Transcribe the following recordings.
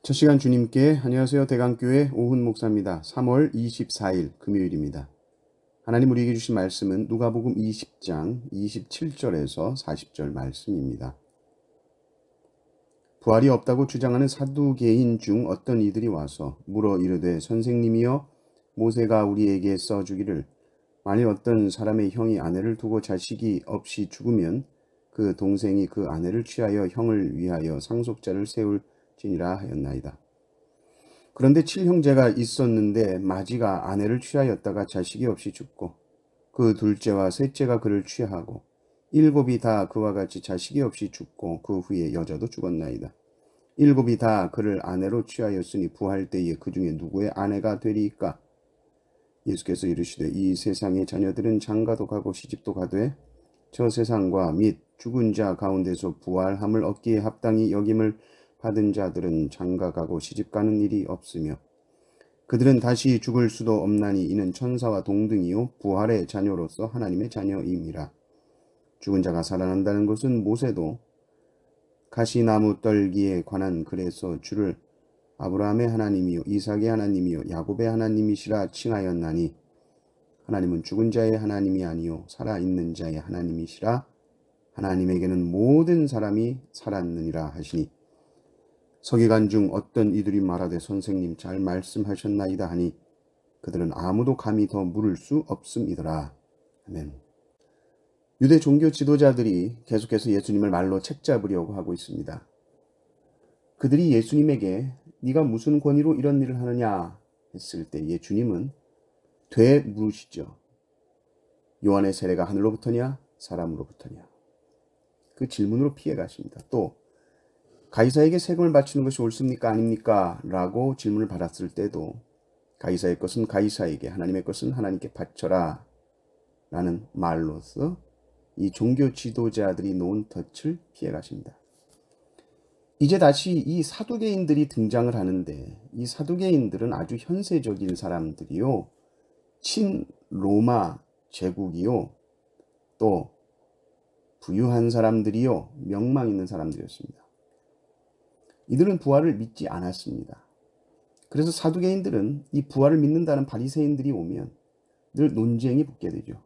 첫 시간 주님께 안녕하세요. 대강교회 오훈 목사입니다. 3월 24일 금요일입니다. 하나님 우리에게 주신 말씀은 누가복음 20장 27절에서 40절 말씀입니다. 부활이 없다고 주장하는 사두개인 중 어떤 이들이 와서 물어 이르되 선생님이여 모세가 우리에게 써주기를 만일 어떤 사람의 형이 아내를 두고 자식이 없이 죽으면 그 동생이 그 아내를 취하여 형을 위하여 상속자를 세울지니라 하였나이다. 그런데 7형제가 있었는데 마지가 아내를 취하였다가 자식이 없이 죽고 그 둘째와 셋째가 그를 취하고 7이 다 그와 같이 자식이 없이 죽고 그 후에 여자도 죽었나이다. 7이 다 그를 아내로 취하였으니 부활 때에 그 중에 누구의 아내가 되리이까? 예수께서 이르시되 이 세상의 자녀들은 장가도 가고 시집도 가되 저 세상과 및 죽은 자 가운데서 부활함을 얻기에 합당히 여김을 받은 자들은 장가가고 시집가는 일이 없으며 그들은 다시 죽을 수도 없나니 이는 천사와 동등이요 부활의 자녀로서 하나님의 자녀임이라. 죽은 자가 살아난다는 것은 모세도 가시나무 떨기에 관한 글에서 주를 아브라함의 하나님이요 이삭의 하나님이요 야곱의 하나님이시라 칭하였나니 하나님은 죽은 자의 하나님이 아니요 살아있는 자의 하나님이시라. 하나님에게는 모든 사람이 살았느니라 하시니 서기관 중 어떤 이들이 말하되 선생님 잘 말씀하셨나이다 하니 그들은 아무도 감히 더 물을 수 없음이더라. 아멘. 유대 종교 지도자들이 계속해서 예수님을 말로 책잡으려고 하고 있습니다. 그들이 예수님에게 네가 무슨 권위로 이런 일을 하느냐 했을 때에 주님은 되물으시죠. 요한의 세례가 하늘로부터냐 사람으로부터냐. 그 질문으로 피해 가십니다. 또 가이사에게 세금을 바치는 것이 옳습니까 아닙니까? 라고 질문을 받았을 때도 가이사의 것은 가이사에게 하나님의 것은 하나님께 바쳐라 라는 말로서 이 종교 지도자들이 놓은 덫을 피해 가십니다. 이제 다시 이 사두개인들이 등장을 하는데 이 사두개인들은 아주 현세적인 사람들이요 친로마 제국이요 또 부유한 사람들이요 명망 있는 사람들이었습니다. 이들은 부활을 믿지 않았습니다. 그래서 사두개인들은 이 부활을 믿는다는 바리새인들이 오면 늘 논쟁이 붙게 되죠.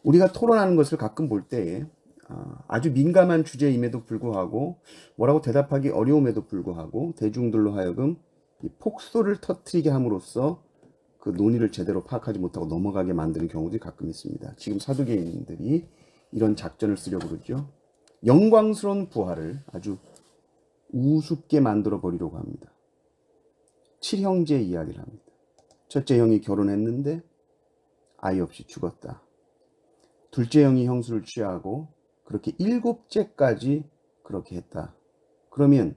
우리가 토론하는 것을 가끔 볼 때에 아주 민감한 주제임에도 불구하고 뭐라고 대답하기 어려움에도 불구하고 대중들로 하여금 이 폭소를 터뜨리게 함으로써 그 논의를 제대로 파악하지 못하고 넘어가게 만드는 경우들이 가끔 있습니다. 지금 사두개인들이 이런 작전을 쓰려고 그러죠. 영광스러운 부활을 아주 우습게 만들어 버리려고 합니다. 7형제 이야기를 합니다. 첫째 형이 결혼했는데 아이 없이 죽었다. 둘째 형이 형수를 취하고 그렇게 7째까지 그렇게 했다. 그러면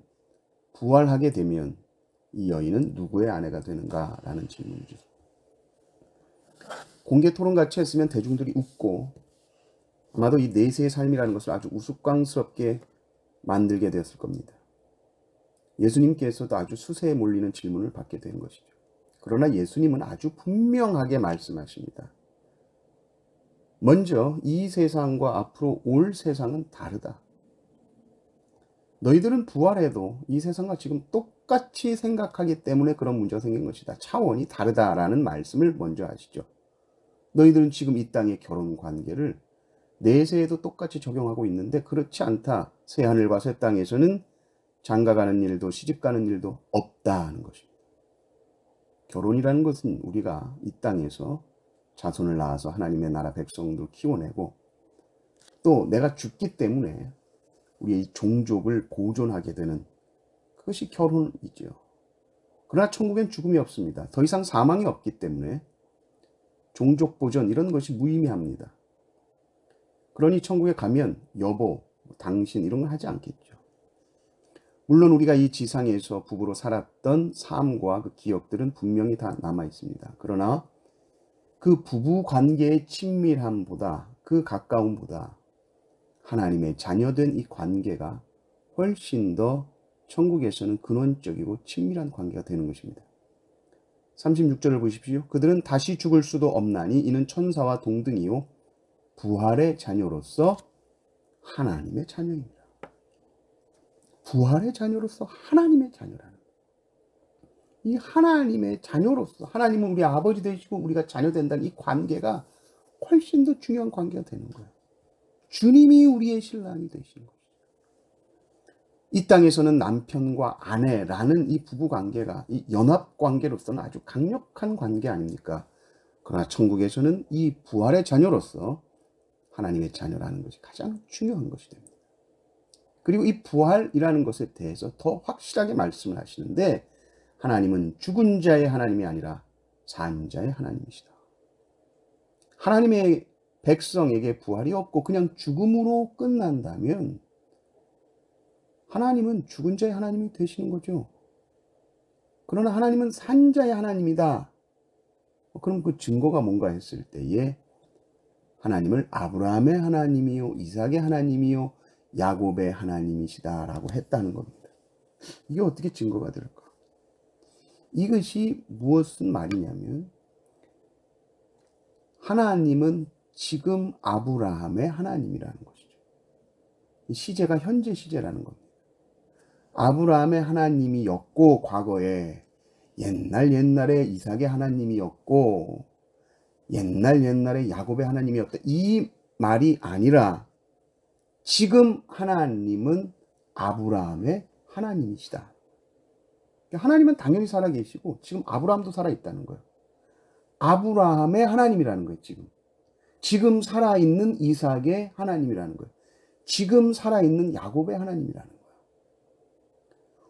부활하게 되면 이 여인은 누구의 아내가 되는가? 라는 질문이죠. 공개 토론같이 했으면 대중들이 웃고 아마도 이 내세의 삶이라는 것을 아주 우스꽝스럽게 만들게 되었을 겁니다. 예수님께서도 아주 수세에 몰리는 질문을 받게 된 것이죠. 그러나 예수님은 아주 분명하게 말씀하십니다. 먼저 이 세상과 앞으로 올 세상은 다르다. 너희들은 부활해도 이 세상과 지금 똑같이 생각하기 때문에 그런 문제가 생긴 것이다. 차원이 다르다라는 말씀을 먼저 하시죠. 너희들은 지금 이 땅의 결혼 관계를 내세에도 똑같이 적용하고 있는데 그렇지 않다. 새하늘과 새 땅에서는 장가가는 일도 시집가는 일도 없다는 것입니다. 결혼이라는 것은 우리가 이 땅에서 자손을 낳아서 하나님의 나라 백성들 키워내고 또 내가 죽기 때문에 우리의 이 종족을 보존하게 되는 그것이 결혼이죠. 그러나 천국엔 죽음이 없습니다. 더 이상 사망이 없기 때문에 종족 보존 이런 것이 무의미합니다. 그러니 천국에 가면 여보, 당신 이런 거 하지 않겠죠. 물론 우리가 이 지상에서 부부로 살았던 삶과 그 기억들은 분명히 다 남아 있습니다. 그러나 그 부부 관계의 친밀함보다 그 가까움보다 하나님의 자녀된 이 관계가 훨씬 더 천국에서는 근원적이고 친밀한 관계가 되는 것입니다. 36절을 보십시오. 그들은 다시 죽을 수도 없나니 이는 천사와 동등이요 부활의 자녀로서 하나님의 자녀입니다. 부활의 자녀로서 하나님의 자녀라는 거예요. 이 하나님의 자녀로서 하나님은 우리 아버지 되시고 우리가 자녀 된다는 이 관계가 훨씬 더 중요한 관계가 되는 거예요. 주님이 우리의 신랑이 되시는 것이죠. 이 땅에서는 남편과 아내라는 이 부부 관계가 이 연합 관계로서는 아주 강력한 관계 아닙니까? 그러나 천국에서는 이 부활의 자녀로서 하나님의 자녀라는 것이 가장 중요한 것이 됩니다. 그리고 이 부활이라는 것에 대해서 더 확실하게 말씀을 하시는데 하나님은 죽은 자의 하나님이 아니라 산 자의 하나님이시다. 하나님의 백성에게 부활이 없고 그냥 죽음으로 끝난다면 하나님은 죽은 자의 하나님이 되시는 거죠. 그러나 하나님은 산 자의 하나님이다. 그럼 그 증거가 뭔가 했을 때에 하나님을 아브라함의 하나님이요 이삭의 하나님이요 야곱의 하나님이시다라고 했다는 겁니다. 이게 어떻게 증거가 될까? 이것이 무엇은 말이냐면 하나님은 지금 아브라함의 하나님이라는 것이죠. 시제가 현재 시제라는 겁니다. 아브라함의 하나님이었고 과거에 옛날에 이삭의 하나님이었고 옛날에 야곱의 하나님이었다. 이 말이 아니라 지금 하나님은 아브라함의 하나님이시다. 하나님은 당연히 살아계시고 지금 아브라함도 살아있다는 거예요. 아브라함의 하나님이라는 거예요. 지금 살아있는 이삭의 하나님이라는 거예요. 지금 살아있는 야곱의 하나님이라는 거예요.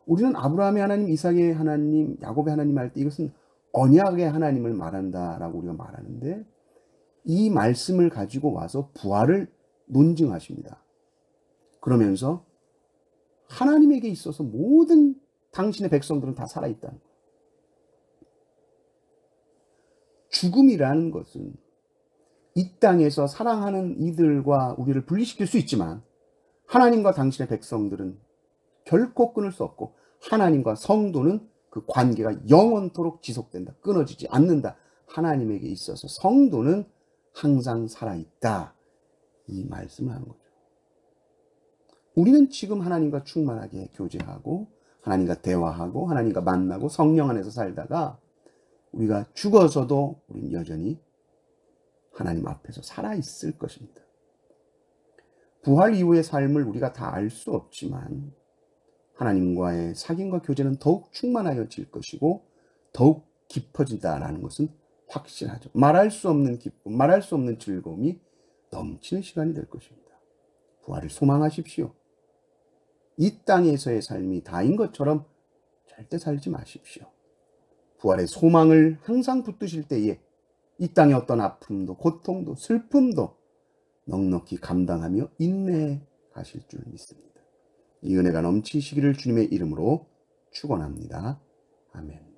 우리는 아브라함의 하나님, 이삭의 하나님, 야곱의 하나님 할 때 이것은 언약의 하나님을 말한다라고 우리가 말하는데 이 말씀을 가지고 와서 부활을 논증하십니다. 그러면서 하나님에게 있어서 모든 당신의 백성들은 다 살아있다는 거예요. 죽음이라는 것은 이 땅에서 사랑하는 이들과 우리를 분리시킬 수 있지만 하나님과 당신의 백성들은 결코 끊을 수 없고 하나님과 성도는 그 관계가 영원토록 지속된다. 끊어지지 않는다. 하나님에게 있어서 성도는 항상 살아있다. 이 말씀을 하는 거죠. 우리는 지금 하나님과 충만하게 교제하고 하나님과 대화하고 하나님과 만나고 성령 안에서 살다가 우리가 죽어서도 우리는 여전히 하나님 앞에서 살아있을 것입니다. 부활 이후의 삶을 우리가 다 알 수 없지만 하나님과의 사귐과 교제는 더욱 충만하여질 것이고 더욱 깊어진다라는 것은 확실하죠. 말할 수 없는 기쁨, 말할 수 없는 즐거움이 넘치는 시간이 될 것입니다. 부활을 소망하십시오. 이 땅에서의 삶이 다인 것처럼 절대 살지 마십시오. 부활의 소망을 항상 붙드실 때에 이 땅의 어떤 아픔도 고통도 슬픔도 넉넉히 감당하며 인내해 가실 줄 믿습니다. 이 은혜가 넘치시기를 주님의 이름으로 축원합니다. 아멘.